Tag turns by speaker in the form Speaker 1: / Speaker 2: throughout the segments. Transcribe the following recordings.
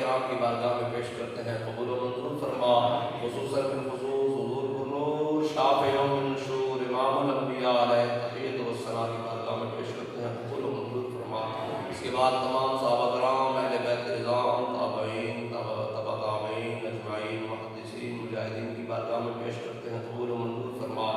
Speaker 1: کرام کی بارگاہ میں پیش کرتے ہیں، قبول و منظور فرما۔ خصوصاً بالخصوص حضور پرنور شافع یوم النشور امام الانبیاء علیہ التحیۃ والثناء کی بارگاہ میں پیش کرتے ہیں، قبول و منظور فرما۔ اس کے بعد تمام صحابہ کرام، اہل بیت رضوان، تابعین، تبع تابعین اجمعین، محدثین، مجاہدین کی بارگاہ میں پیش کرتے ہیں، قبول و منظور فرما۔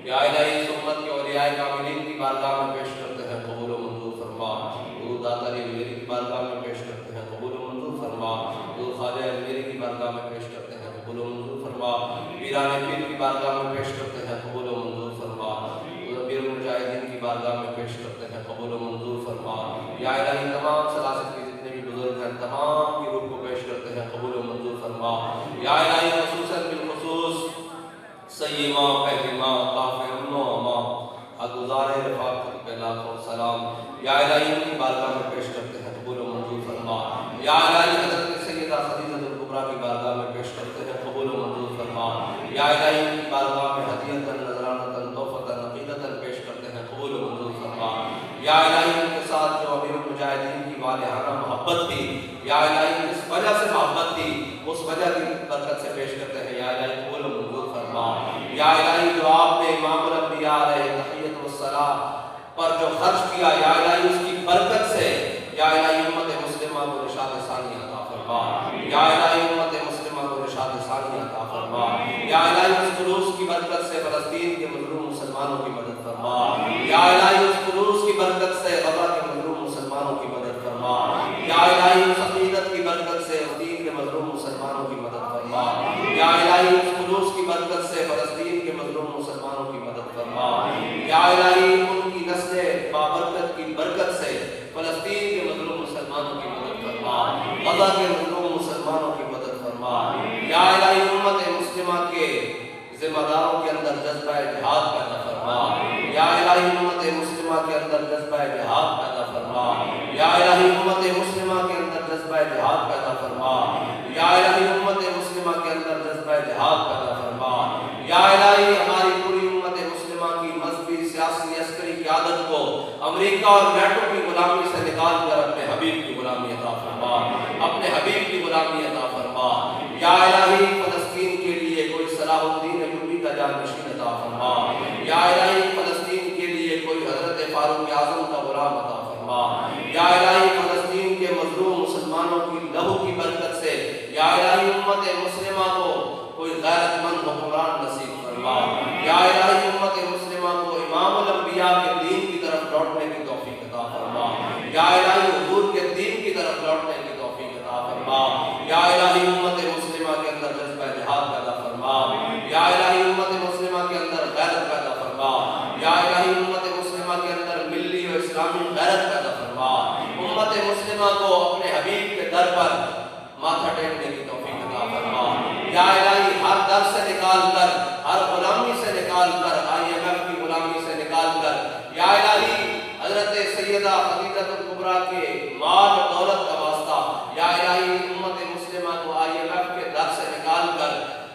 Speaker 1: یا الہی اس امت کے اولیاء کاملین کی بارگاہ میں پیش کرتے ہیں، قبول و منظور فرما۔ حضور داتا علی ویری کی بارگاہ میں پیش کرتے ہیں، قبول و منظور فرما۔ حضور خواجہ اجمیری کی بارگاہ میں پیش کرتے ہیں، قبول و منظور فرما۔ پیران پیر کی بارگاہ میں پیش کرتے ہیں، قبول و منظور فرما۔ امیر المجاہدین کی بارگاہ میں پیش کرتے ہیں، قبول و منظور فرما۔ یا الہی تمام سلاسل کے جتنے بھی بزرگ ہیں تمام کی روح کو پیش کرتے ہیں، قبول و منظور فرما۔ یا الہی خصوصاً بالخصوص سیما پہلیما کافی امن و امان حقگزار رفاقت پہ لاکھوں سلام، یا الہی ان کی بارگاہ میں پیش کرتے ہیں، قبول و منظور فرما۔ یا الہی حضرت سیدہ خدیجہ الکبریٰ کی بارگاہ میں پیش کرتے ہیں، قبول و منظور فرما۔ یا الہی ان کی بارگاہ میں ہدیۃ نذرانۃ تحفۃ عقیدۃ پیش کرتے ہیں، قبول و منظور فرما۔ یا الہی ان کے ساتھ جو امیر المجاہدین کی والہانہ محبت تھی، یا الہی اس وجہ سے محبت تھی، اس وجہ کی برکت سے پیش کرتے ہیں، یا الہی قبول و منظور فرما۔ یا الہی جو آپ نے امام الانبیاء علیہ التحیۃ والثناء پر جو خرچ کیا، یا الہی اس کی برکت سے یا الہی امت مسلمہ کو رشاد ثانی عطا فرما۔ یا الہی امت مسلمہ کو رشاد ثانی عطا فرما۔ یا الہی اس خلوص کی برکت سے فلسطین کے مظلوم مسلمانوں کی مدد فرما۔ یا الہی اس خلوص کی برکت سے غزہ کے مظلوم مسلمانوں کی مدد فرما۔ یا الہی اس عقیدت کی برکت سے فلسطین کے مظلوم مسلمانوں کی مدد فرما۔ یا الہی اس خلوص کی برکت سے فلسطین کے مظلوم مسلمانوں کی مدد فرما۔ یا الہی ان کی نسل بابرکت کی برکت سے فلسطین کے مظلوم مسلمانوں کی مدد فرما، غزہ کے مظلوم مسلمانوں کی مدد فرما۔ یا الہی امت مسلمہ کے ذمہ داروں کے اندر جذبہ جہاد پیدا فرما۔ یا الہی امت مسلمہ کے اندر جذبہ جہاد پیدا فرما۔ یا الہی امت مسلمہ کے اندر جذبہ جہاد پیدا فرما۔ یا الہی امت مسلمہ کے اندر جذبہ جہاد پیدا فرما۔ یا الہی ہماری پوری امت مسلمہ کی مذہبی، سیاسی، عسکری قیادت کو امریکہ اور نیٹو کی غلامی سے نکال کر اپنے حبیب کی غلامی عطا فرما، اپنے حبیب کی غلامی عطا فرما۔ یا الہی فلسطین کے لیے کوئی صلاح الدین ایوبی کا جانشین عطا فرما۔ یا الہی فلسطین کے لیے کوئی حضرت فاروق اعظم کا غلام عطا فرما۔ یا الہی فلسطین کے مظلوم مسلمانوں کی لہو کی برکت سے یا الہی امت مسلمہ کو کوئی غیرت مند حکمران نصیب فرما۔ یا الہی امت مسلمہ کو امام الانبیاء کے دین کی طرف لوٹنے کی توفیق عطا فرما۔ یا الہی حضور کے دین کی طرف لوٹنے کی توفیق عطا فرما۔ یا الہی امت مسلمہ کے اندر جذبہ جہاد پیدا فرما۔ یا الہی امت مسلمہ کے اندر غیرت پیدا فرما۔ یا الہی امت مسلمہ کے اندر ملی و اسلامی غیرت پیدا فرما۔ امت مسلمہ کو اپنے حبیب کے در پر ماتھا ٹیکنے کی توفیق عطا فرما۔ یا الہی ہر در سے نکال کر، ہر غلامی سے نکال کر، IMF کی غلامی سے نکال کر، یا الہی حضرت سیدہ خدیجہ الکبریٰ کے مال و دولت کا واسطہ یا الہی امت مسلمہ کو IMF کے در سے نکال کر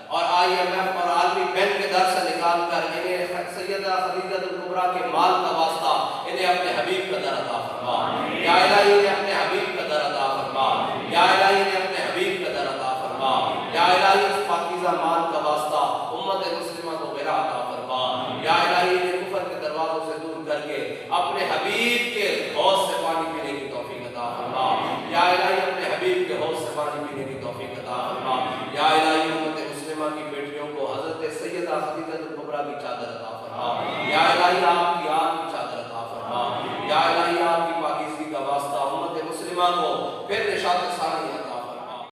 Speaker 1: اور IMF اور عالمی بینک کے در سے نکال کر انہیں سیدہ خدیجہ الکبریٰ کے مال کا واسطہ انہیں اپنے حبیب کا در عطا فرما۔ یا الہی انہیں اپنے حبیب کا در عطا فرما۔ یا الہی انہیں اپنے حبیب کا در عطا فرما۔ یا الہی اس پاکیزہ مال کا واسطہ امت مسلمہ کو غرا عطا فرما۔ یا الہی انہیں کفر کے دروازوں سے دور کر کے اپنے حبیب کے حوض سے پانی پینے کی توفیق عطا فرما۔ یا الہی اپنے حبیب کے حوض سے پانی پینے کی توفیق عطا فرما۔ یا الہی امت مسلمہ کی بیٹیوں کو حضرت سیدہ خدیجہ الکبریٰ کی چادر عطا فرما۔ یا الہی آپ کی آگ کی چادر عطا فرما۔ یا الہی آپ کی پاکیزگی کا واسطہ امت مسلمہ کو